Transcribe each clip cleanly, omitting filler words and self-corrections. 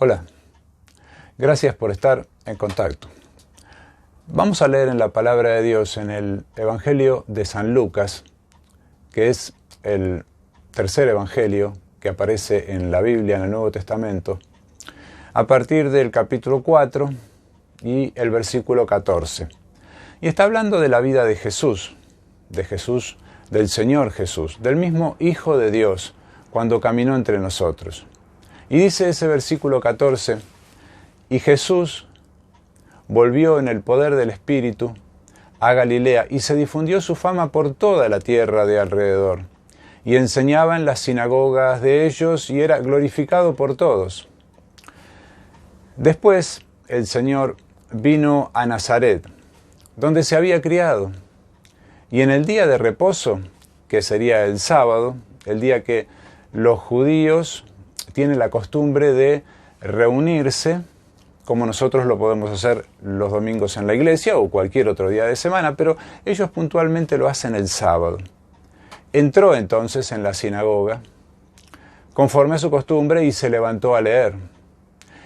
Hola, gracias por estar en contacto. Vamos a leer en la palabra de Dios en el Evangelio de San Lucas, que es el tercer evangelio que aparece en la Biblia, en el Nuevo Testamento, a partir del capítulo 4 y el versículo 14. Y está hablando de la vida de Jesús, del Señor Jesús, del mismo Hijo de Dios, cuando caminó entre nosotros. Y dice ese versículo 14, y Jesús volvió en el poder del Espíritu a Galilea y se difundió su fama por toda la tierra de alrededor. Y enseñaba en las sinagogas de ellos y era glorificado por todos. Después el Señor vino a Nazaret, donde se había criado. Y en el día de reposo, que sería el sábado, el día que los judíos tienen la costumbre de reunirse, como nosotros lo podemos hacer los domingos en la iglesia o cualquier otro día de semana, pero ellos puntualmente lo hacen el sábado. Entró entonces en la sinagoga, conforme a su costumbre, y se levantó a leer.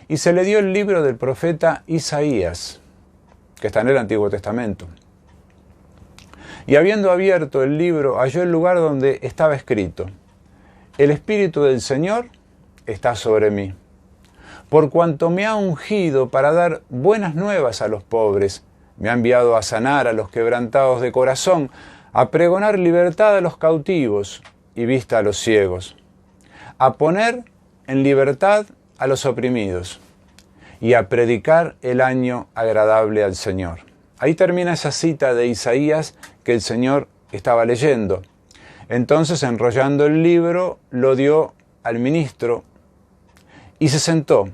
Y se le dio el libro del profeta Isaías, que está en el Antiguo Testamento. Y habiendo abierto el libro, halló el lugar donde estaba escrito: El Espíritu del Señor está sobre mí, por cuanto me ha ungido para dar buenas nuevas a los pobres, me ha enviado a sanar a los quebrantados de corazón, a pregonar libertad a los cautivos y vista a los ciegos, a poner en libertad a los oprimidos y a predicar el año agradable al Señor. Ahí termina esa cita de Isaías que el Señor estaba leyendo. Entonces, enrollando el libro, lo dio al ministro y se sentó.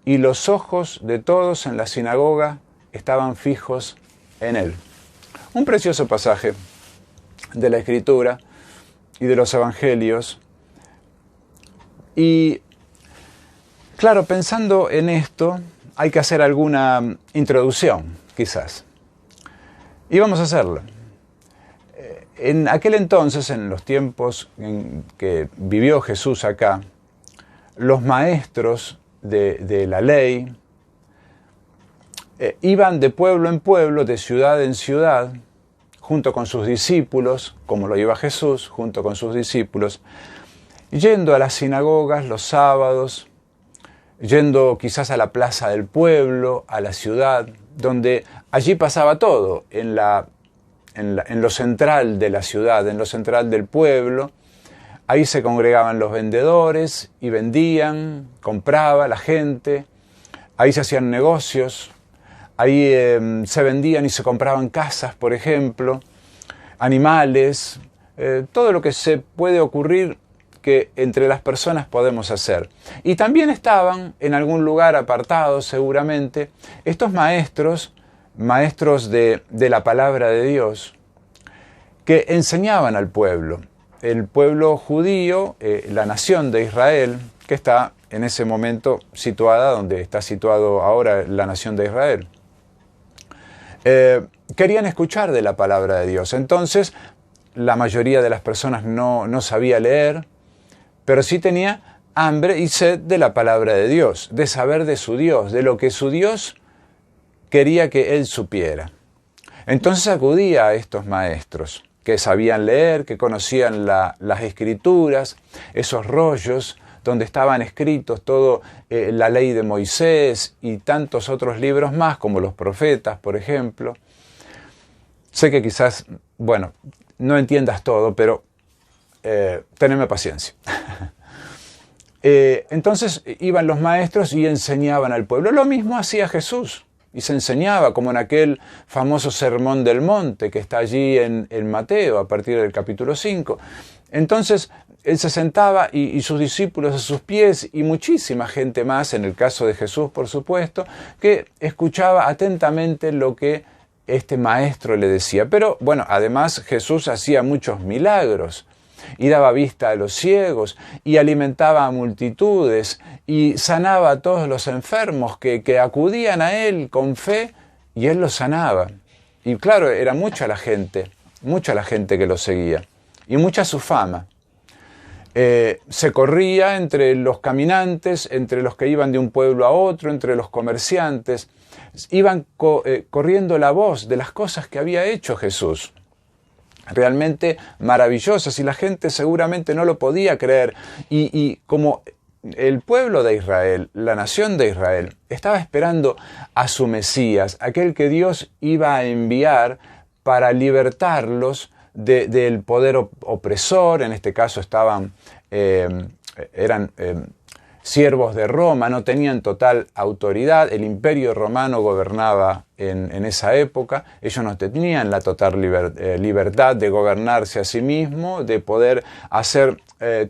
Y los ojos de todos en la sinagoga estaban fijos en él. Un precioso pasaje de la Escritura y de los Evangelios. Y claro, pensando en esto, hay que hacer alguna introducción, quizás. Y vamos a hacerla. En aquel entonces, en los tiempos en que vivió Jesús acá, los maestros de la ley iban de pueblo en pueblo, de ciudad en ciudad, junto con sus discípulos, como lo iba Jesús, junto con sus discípulos, yendo a las sinagogas los sábados, yendo quizás a la plaza del pueblo, a la ciudad, donde allí pasaba todo, en lo central de la ciudad, en lo central del pueblo. Ahí se congregaban los vendedores y vendían, compraba la gente, ahí se hacían negocios, ahí se vendían y se compraban casas, por ejemplo, animales, todo lo que se puede ocurrir que entre las personas podemos hacer. Y también estaban en algún lugar apartados seguramente estos maestros de la palabra de Dios, que enseñaban al pueblo. El pueblo judío, la nación de Israel, que está en ese momento situada donde está situado ahora la nación de Israel. Querían escuchar de la palabra de Dios. Entonces, la mayoría de las personas no sabía leer, pero sí tenía hambre y sed de la palabra de Dios, de saber de su Dios, de lo que su Dios quería que él supiera. Entonces acudía a estos maestros que sabían leer, que conocían las escrituras, esos rollos donde estaban escritos toda la ley de Moisés y tantos otros libros más, como los profetas, por ejemplo. Sé que quizás, no entiendas todo, pero tenedme paciencia. Entonces iban los maestros y enseñaban al pueblo. Lo mismo hacía Jesús. Y se enseñaba, como en aquel famoso Sermón del Monte que está allí en Mateo, a partir del capítulo 5. Entonces, él se sentaba y sus discípulos a sus pies y muchísima gente más, en el caso de Jesús, por supuesto, que escuchaba atentamente lo que este maestro le decía. Pero, además Jesús hacía muchos milagros. Y daba vista a los ciegos, y alimentaba a multitudes, y sanaba a todos los enfermos que acudían a él con fe, y él los sanaba. Y claro, era mucha la gente que lo seguía, y mucha su fama. Se corría entre los caminantes, entre los que iban de un pueblo a otro, entre los comerciantes. Iban corriendo la voz de las cosas que había hecho Jesús. Realmente maravillosas, y la gente seguramente no lo podía creer. Y como el pueblo de Israel, la nación de Israel, estaba esperando a su Mesías, aquel que Dios iba a enviar para libertarlos del poder opresor. En este caso eran siervos de Roma, no tenían total autoridad. El imperio romano gobernaba en esa época. Ellos no tenían la total libertad de gobernarse a sí mismos, de poder hacer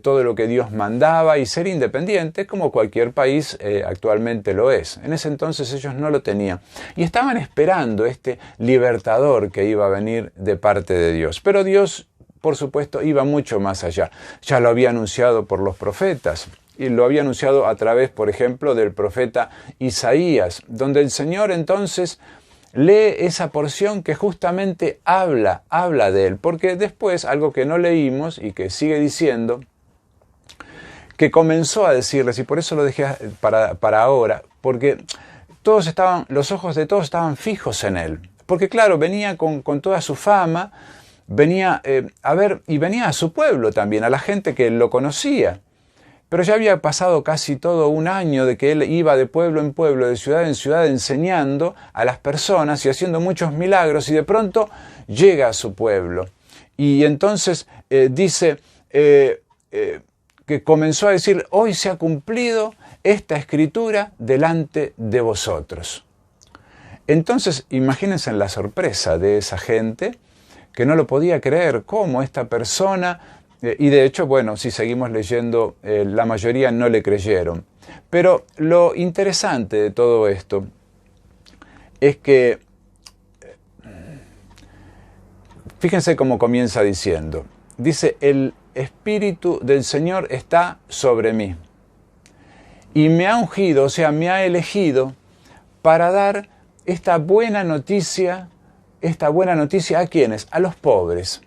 todo lo que Dios mandaba y ser independientes como cualquier país actualmente lo es. En ese entonces ellos no lo tenían y estaban esperando este libertador que iba a venir de parte de Dios. Pero Dios, por supuesto, iba mucho más allá. Ya lo había anunciado por los profetas. Y lo había anunciado a través, por ejemplo, del profeta Isaías, donde el Señor entonces lee esa porción que justamente habla de él. Porque después, algo que no leímos y que sigue diciendo, que comenzó a decirles, y por eso lo dejé para ahora, porque los ojos de todos estaban fijos en él. Porque claro, venía con toda su fama, venía venía a su pueblo también, a la gente que lo conocía. Pero ya había pasado casi todo un año de que él iba de pueblo en pueblo, de ciudad en ciudad, enseñando a las personas y haciendo muchos milagros, y de pronto llega a su pueblo. Y entonces dice que comenzó a decir: hoy se ha cumplido esta escritura delante de vosotros. Entonces, imagínense la sorpresa de esa gente que no lo podía creer, cómo esta persona... Y de hecho, bueno, si seguimos leyendo, la mayoría no le creyeron. Pero lo interesante de todo esto es que, fíjense cómo comienza diciendo. Dice: el Espíritu del Señor está sobre mí. Y me ha ungido, o sea, me ha elegido para dar esta buena noticia ¿a quiénes? A los pobres.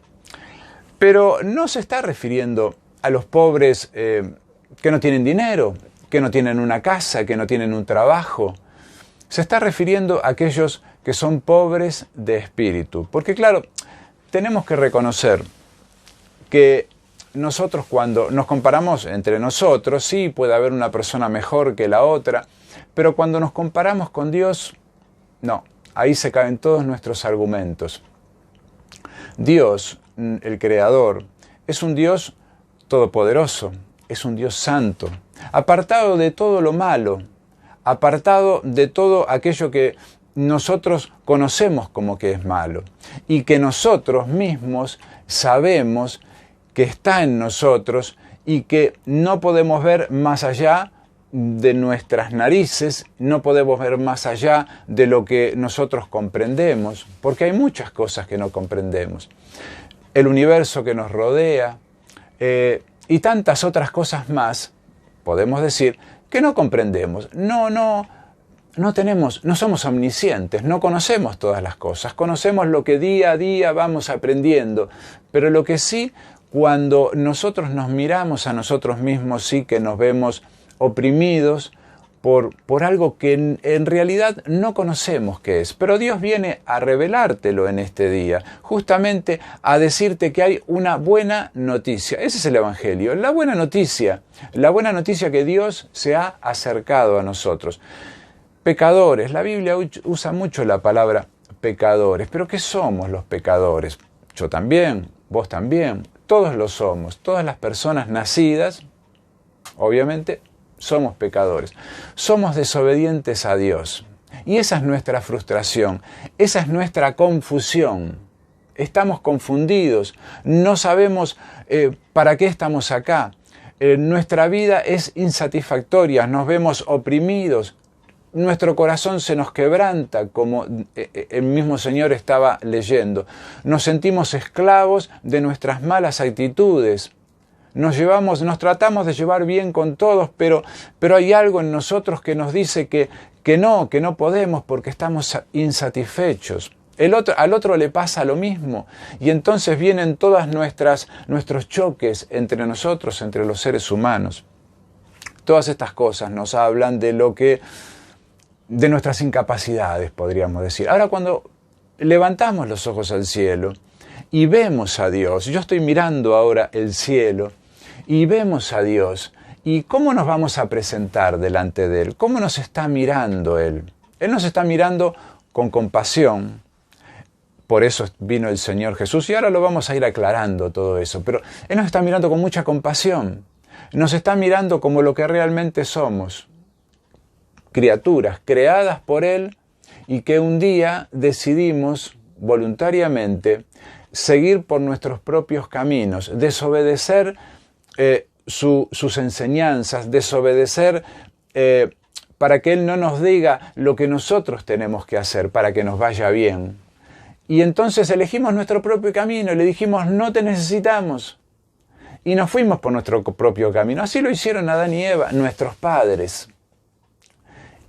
Pero no se está refiriendo a los pobres que no tienen dinero, que no tienen una casa, que no tienen un trabajo. Se está refiriendo a aquellos que son pobres de espíritu. Porque claro, tenemos que reconocer que nosotros, cuando nos comparamos entre nosotros, sí puede haber una persona mejor que la otra, pero cuando nos comparamos con Dios, no, ahí se caen todos nuestros argumentos. Dios, el Creador, es un Dios todopoderoso, es un Dios santo, apartado de todo lo malo, apartado de todo aquello que nosotros conocemos como que es malo y que nosotros mismos sabemos que está en nosotros y que no podemos ver más allá de nuestras narices, no podemos ver más allá de lo que nosotros comprendemos, porque hay muchas cosas que no comprendemos. El universo que nos rodea y tantas otras cosas más, podemos decir, que no comprendemos. No somos omniscientes, no conocemos todas las cosas, conocemos lo que día a día vamos aprendiendo, pero lo que sí, cuando nosotros nos miramos a nosotros mismos, sí que nos vemos oprimidos por algo que en realidad no conocemos qué es. Pero Dios viene a revelártelo en este día, justamente a decirte que hay una buena noticia. Ese es el Evangelio, la buena noticia que Dios se ha acercado a nosotros. Pecadores, la Biblia usa mucho la palabra pecadores, pero ¿qué somos los pecadores? Yo también, vos también, todos lo somos, todas las personas nacidas, obviamente, somos pecadores, somos desobedientes a Dios. Y esa es nuestra frustración, esa es nuestra confusión. Estamos confundidos, no sabemos para qué estamos acá. Nuestra vida es insatisfactoria, nos vemos oprimidos, nuestro corazón se nos quebranta, como el mismo Señor estaba leyendo. Nos sentimos esclavos de nuestras malas actitudes. Nos tratamos de llevar bien con todos, pero hay algo en nosotros que nos dice que no podemos porque estamos insatisfechos. Al otro le pasa lo mismo. Y entonces vienen todas nuestros choques entre nosotros, entre los seres humanos. Todas estas cosas nos hablan de nuestras incapacidades, podríamos decir. Ahora, cuando levantamos los ojos al cielo y vemos a Dios, yo estoy mirando ahora el cielo y vemos a Dios, ¿y cómo nos vamos a presentar delante de Él? ¿Cómo nos está mirando Él? Él nos está mirando con compasión. Por eso vino el Señor Jesús y ahora lo vamos a ir aclarando todo eso. Pero Él nos está mirando con mucha compasión. Nos está mirando como lo que realmente somos. Criaturas creadas por Él y que un día decidimos voluntariamente seguir por nuestros propios caminos, desobedecer sus enseñanzas, desobedecer para que Él no nos diga lo que nosotros tenemos que hacer para que nos vaya bien. Y entonces elegimos nuestro propio camino y le dijimos, no te necesitamos. Y nos fuimos por nuestro propio camino. Así lo hicieron Adán y Eva, nuestros padres.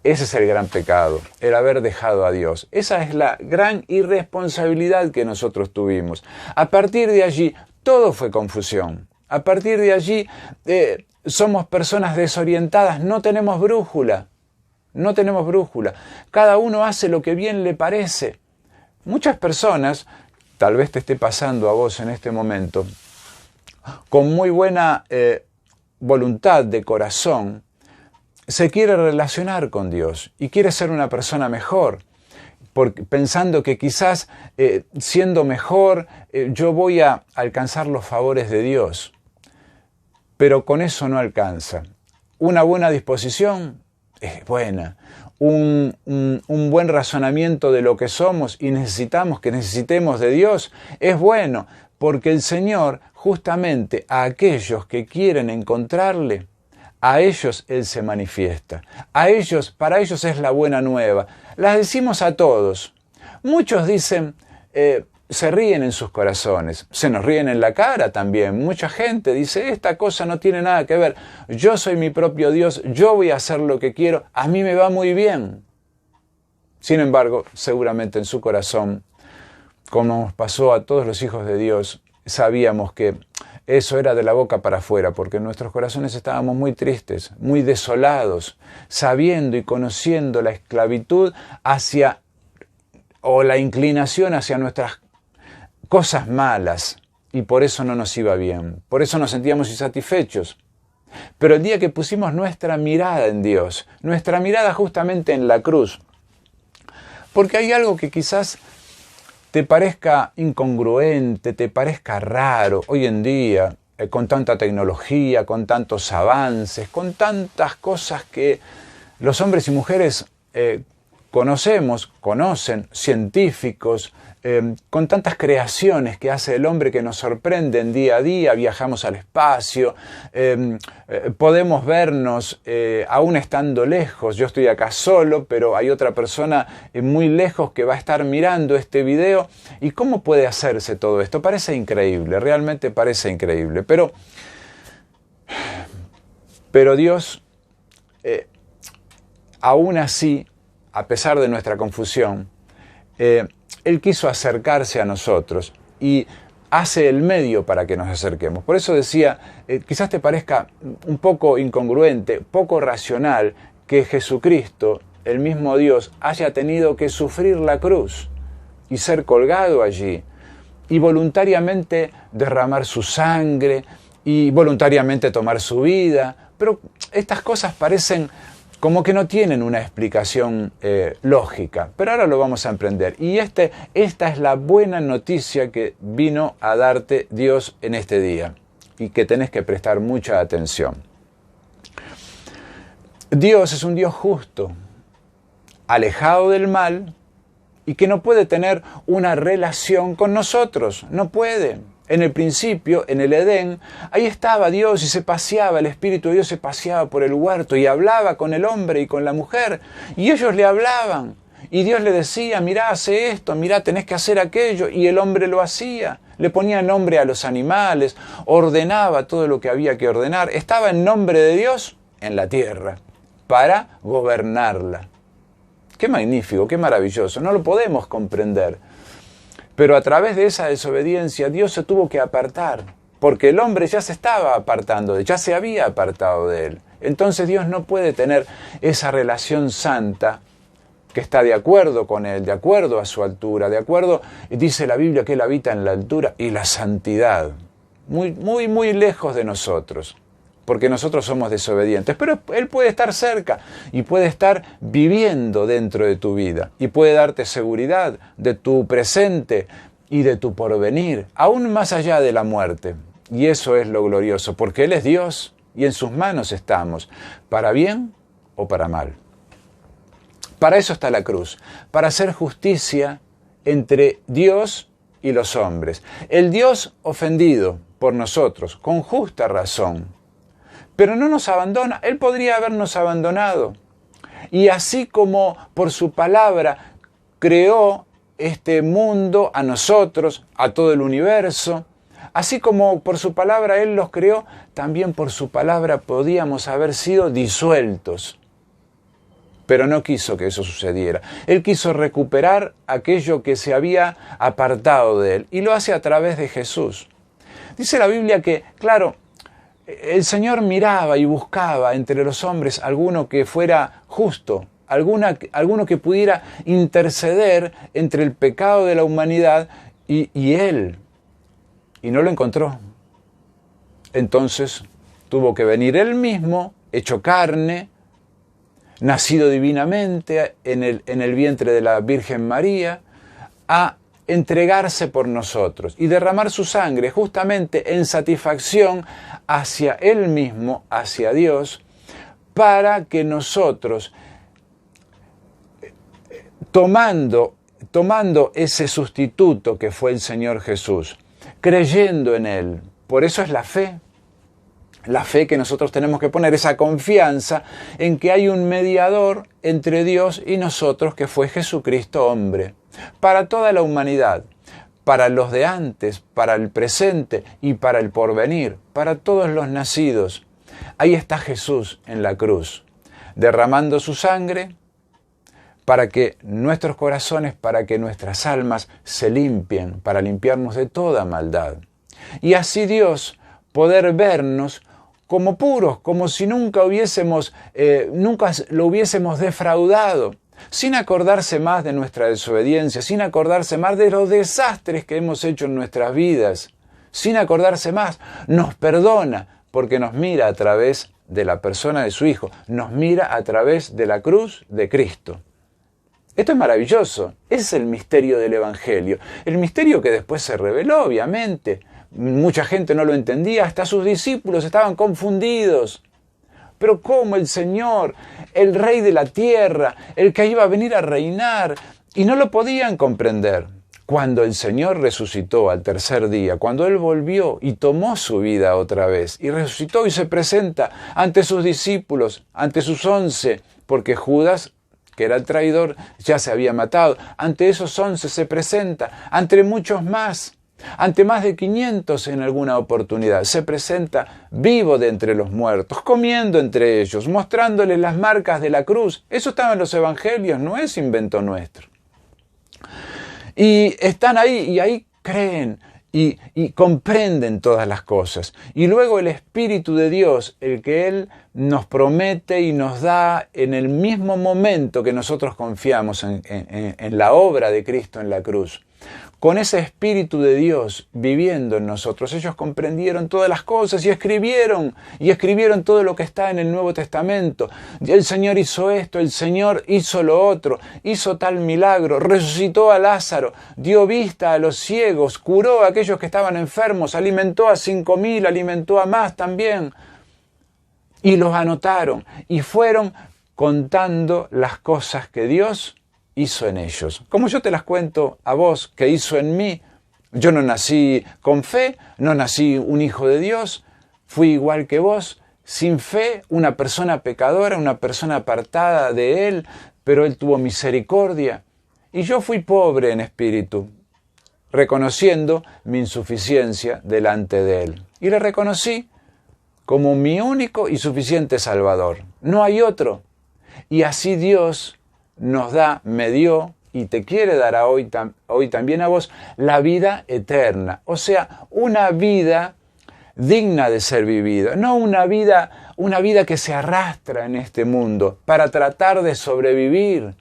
Ese es el gran pecado, el haber dejado a Dios. Esa es la gran irresponsabilidad que nosotros tuvimos. A partir de allí, todo fue confusión. A partir de allí, somos personas desorientadas, no tenemos brújula. No tenemos brújula. Cada uno hace lo que bien le parece. Muchas personas, tal vez te esté pasando a vos en este momento, con muy buena voluntad de corazón, se quiere relacionar con Dios y quiere ser una persona mejor, pensando que quizás siendo mejor yo voy a alcanzar los favores de Dios. Pero con eso no alcanza. Una buena disposición es buena. Un buen razonamiento de lo que somos y necesitemos de Dios es bueno, porque el Señor justamente a aquellos que quieren encontrarle, a ellos Él se manifiesta. Para ellos es la buena nueva. La decimos a todos. Muchos dicen, se ríen en sus corazones, se nos ríen en la cara también. Mucha gente dice, esta cosa no tiene nada que ver. Yo soy mi propio Dios, yo voy a hacer lo que quiero, a mí me va muy bien. Sin embargo, seguramente en su corazón, como nos pasó a todos los hijos de Dios, sabíamos que eso era de la boca para afuera, porque en nuestros corazones estábamos muy tristes, muy desolados, sabiendo y conociendo la esclavitud o la inclinación hacia nuestras cosas malas, y por eso no nos iba bien, por eso nos sentíamos insatisfechos. Pero el día que pusimos nuestra mirada en Dios, nuestra mirada justamente en la cruz, porque hay algo que quizás te parezca incongruente, te parezca raro hoy en día, con tanta tecnología, con tantos avances, con tantas cosas que los hombres y mujeres conocen, científicos, con tantas creaciones que hace el hombre que nos sorprenden día a día, viajamos al espacio, podemos vernos aún estando lejos. Yo estoy acá solo, pero hay otra persona muy lejos que va a estar mirando este video. ¿Y cómo puede hacerse todo esto? Parece increíble, realmente parece increíble. Pero Dios, aún así, a pesar de nuestra confusión, Él quiso acercarse a nosotros y hace el medio para que nos acerquemos. Por eso decía, quizás te parezca un poco incongruente, poco racional, que Jesucristo, el mismo Dios, haya tenido que sufrir la cruz y ser colgado allí, y voluntariamente derramar su sangre, y voluntariamente tomar su vida. Pero estas cosas parecen como que no tienen una explicación lógica, pero ahora lo vamos a emprender. Y esta es la buena noticia que vino a darte Dios en este día y que tenés que prestar mucha atención. Dios es un Dios justo, alejado del mal y que no puede tener una relación con nosotros, no puede. En el principio, en el Edén, ahí estaba Dios y se paseaba, el Espíritu de Dios se paseaba por el huerto y hablaba con el hombre y con la mujer. Y ellos le hablaban. Y Dios le decía, mirá, hace esto, mirá, tenés que hacer aquello. Y el hombre lo hacía. Le ponía nombre a los animales, ordenaba todo lo que había que ordenar. Estaba en nombre de Dios en la tierra, para gobernarla. Qué magnífico, qué maravilloso. No lo podemos comprender. Pero a través de esa desobediencia Dios se tuvo que apartar, porque el hombre ya se estaba apartando, ya se había apartado de él. Entonces Dios no puede tener esa relación santa que está de acuerdo con él, de acuerdo a su altura, de acuerdo, dice la Biblia que él habita en la altura y la santidad, muy, muy, muy lejos de nosotros, porque nosotros somos desobedientes. Pero él puede estar cerca y puede estar viviendo dentro de tu vida y puede darte seguridad de tu presente y de tu porvenir, aún más allá de la muerte. Y eso es lo glorioso, porque Él es Dios y en sus manos estamos, para bien o para mal. Para eso está la cruz, para hacer justicia entre Dios y los hombres. El Dios ofendido por nosotros, con justa razón, pero no nos abandona. Él podría habernos abandonado. Y así como por su palabra creó este mundo, a nosotros, a todo el universo, así como por su palabra Él los creó, también por su palabra podíamos haber sido disueltos. Pero no quiso que eso sucediera. Él quiso recuperar aquello que se había apartado de Él. Y lo hace a través de Jesús. Dice la Biblia que, claro, el Señor miraba y buscaba entre los hombres alguno que fuera justo, alguno que pudiera interceder entre el pecado de la humanidad y Él. Y no lo encontró. Entonces tuvo que venir Él mismo, hecho carne, nacido divinamente en el vientre de la Virgen María, a entregarse por nosotros y derramar su sangre justamente en satisfacción hacia Él mismo, hacia Dios, para que nosotros, tomando ese sustituto que fue el Señor Jesús, creyendo en Él, por eso es la fe que nosotros tenemos que poner, esa confianza en que hay un mediador entre Dios y nosotros, que fue Jesucristo hombre, para toda la humanidad, para los de antes, para el presente y para el porvenir, para todos los nacidos. Ahí está Jesús en la cruz, derramando su sangre para que nuestros corazones, para que nuestras almas se limpien, para limpiarnos de toda maldad. Y así Dios poder vernos como puros, como si nunca lo hubiésemos defraudado, sin acordarse más de nuestra desobediencia, sin acordarse más de los desastres que hemos hecho en nuestras vidas, sin acordarse más. Nos perdona porque nos mira a través de la persona de su Hijo, nos mira a través de la cruz de Cristo. Esto es maravilloso, es el misterio del Evangelio, el misterio que después se reveló, obviamente. Mucha gente no lo entendía, hasta sus discípulos estaban confundidos. Pero ¿cómo el Señor, el Rey de la tierra, el que iba a venir a reinar? Y no lo podían comprender. Cuando el Señor resucitó al tercer día, cuando Él volvió y tomó su vida otra vez, y resucitó y se presenta ante sus discípulos, ante sus 11, porque Judas, que era el traidor, ya se había matado. Ante esos 11 se presenta, ante muchos más. Ante más de 500 en alguna oportunidad, se presenta vivo de entre los muertos, comiendo entre ellos, mostrándoles las marcas de la cruz. Eso estaba en los evangelios, no es invento nuestro. Y están ahí, y ahí creen y comprenden todas las cosas. Y luego el Espíritu de Dios, el que Él nos promete y nos da en el mismo momento que nosotros confiamos en la obra de Cristo en la cruz. Con ese Espíritu de Dios viviendo en nosotros, ellos comprendieron todas las cosas y escribieron todo lo que está en el Nuevo Testamento. El Señor hizo esto, el Señor hizo lo otro, hizo tal milagro, resucitó a Lázaro, dio vista a los ciegos, curó a aquellos que estaban enfermos, alimentó a 5.000, alimentó a más también. Y los anotaron y fueron contando las cosas que Dios hizo en ellos. Como yo te las cuento a vos, que hizo en mí. Yo no nací con fe, no nací un hijo de Dios, fui igual que vos, sin fe, una persona pecadora, una persona apartada de Él, pero Él tuvo misericordia. Y yo fui pobre en espíritu, reconociendo mi insuficiencia delante de Él. Y le reconocí como mi único y suficiente Salvador. No hay otro. Y así Dios nos da, me dio y te quiere dar hoy también a vos la vida eterna. O sea, una vida digna de ser vivida, no una vida que se arrastra en este mundo para tratar de sobrevivir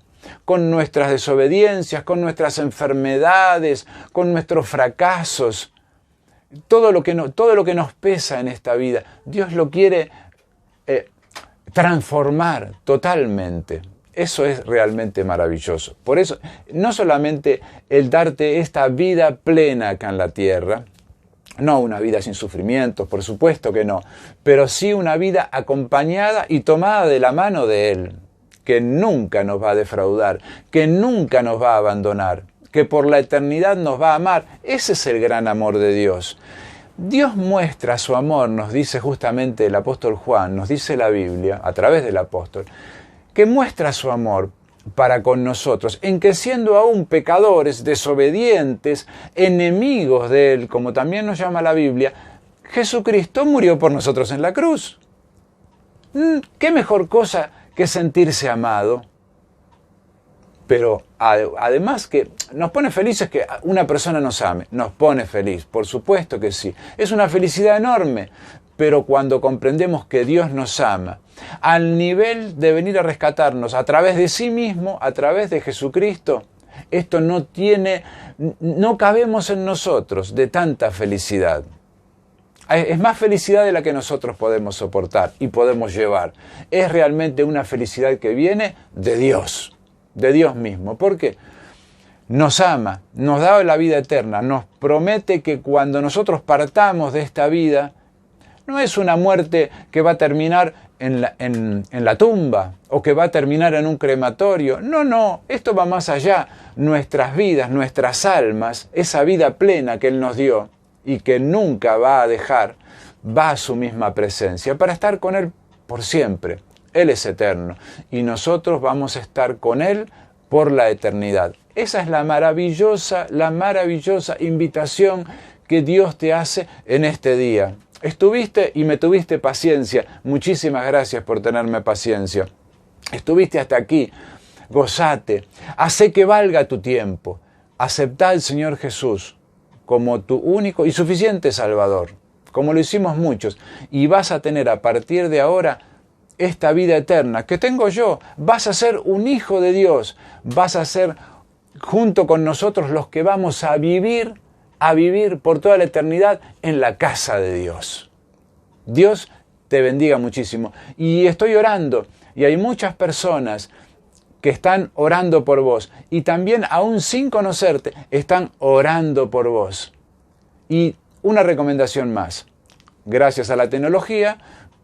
con nuestras desobediencias, con nuestras enfermedades, con nuestros fracasos. Todo lo que nos pesa en esta vida, Dios lo quiere transformar totalmente. Eso es realmente maravilloso. Por eso, no solamente el darte esta vida plena acá en la tierra, no una vida sin sufrimientos, por supuesto que no, pero sí una vida acompañada y tomada de la mano de Él, que nunca nos va a defraudar, que nunca nos va a abandonar, que por la eternidad nos va a amar. Ese es el gran amor de Dios. Dios muestra su amor, nos dice justamente el apóstol Juan, nos dice la Biblia, a través del apóstol, que muestra su amor para con nosotros, en que siendo aún pecadores, desobedientes, enemigos de Él, como también nos llama la Biblia, Jesucristo murió por nosotros en la cruz. ¿Qué mejor cosa que sentirse amado? Pero además que nos pone felices que una persona nos ame, nos pone feliz, por supuesto que sí. Es una felicidad enorme, pero cuando comprendemos que Dios nos ama, al nivel de venir a rescatarnos a través de sí mismo, a través de Jesucristo, esto no cabemos en nosotros de tanta felicidad. Es más felicidad de la que nosotros podemos soportar y podemos llevar. Es realmente una felicidad que viene de Dios mismo. Porque nos ama, nos da la vida eterna, nos promete que cuando nosotros partamos de esta vida, no es una muerte que va a terminar en la tumba o que va a terminar en un crematorio. No, esto va más allá. Nuestras vidas, nuestras almas, esa vida plena que Él nos dio y que nunca va a dejar, va a su misma presencia para estar con Él por siempre. Él es eterno y nosotros vamos a estar con Él por la eternidad. Esa es la maravillosa invitación que Dios te hace en este día. Estuviste y me tuviste paciencia. Muchísimas gracias por tenerme paciencia. Estuviste hasta aquí. Gozate. Hacé que valga tu tiempo. Aceptá al Señor Jesús como tu único y suficiente Salvador, como lo hicimos muchos. Y vas a tener a partir de ahora esta vida eterna que tengo yo. Vas a ser un hijo de Dios. Vas a ser junto con nosotros los que vamos a vivir por toda la eternidad en la casa de Dios. Dios te bendiga muchísimo. Y estoy orando, y hay muchas personas que están orando por vos, y también aún sin conocerte, están orando por vos. Y una recomendación más. Gracias a la tecnología,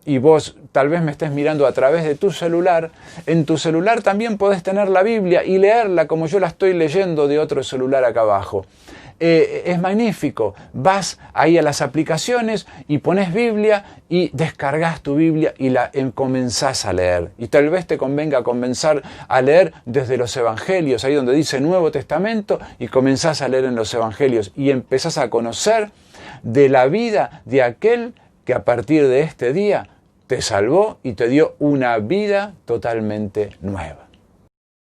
y vos tal vez me estés mirando a través de tu celular, en tu celular también podés tener la Biblia y leerla como yo la estoy leyendo de otro celular acá abajo. Es magnífico. Vas ahí a las aplicaciones y pones Biblia y descargas tu Biblia y comenzás a leer. Y tal vez te convenga comenzar a leer desde los Evangelios, ahí donde dice Nuevo Testamento, y comenzás a leer en los Evangelios y empezás a conocer de la vida de aquel que a partir de este día te salvó y te dio una vida totalmente nueva.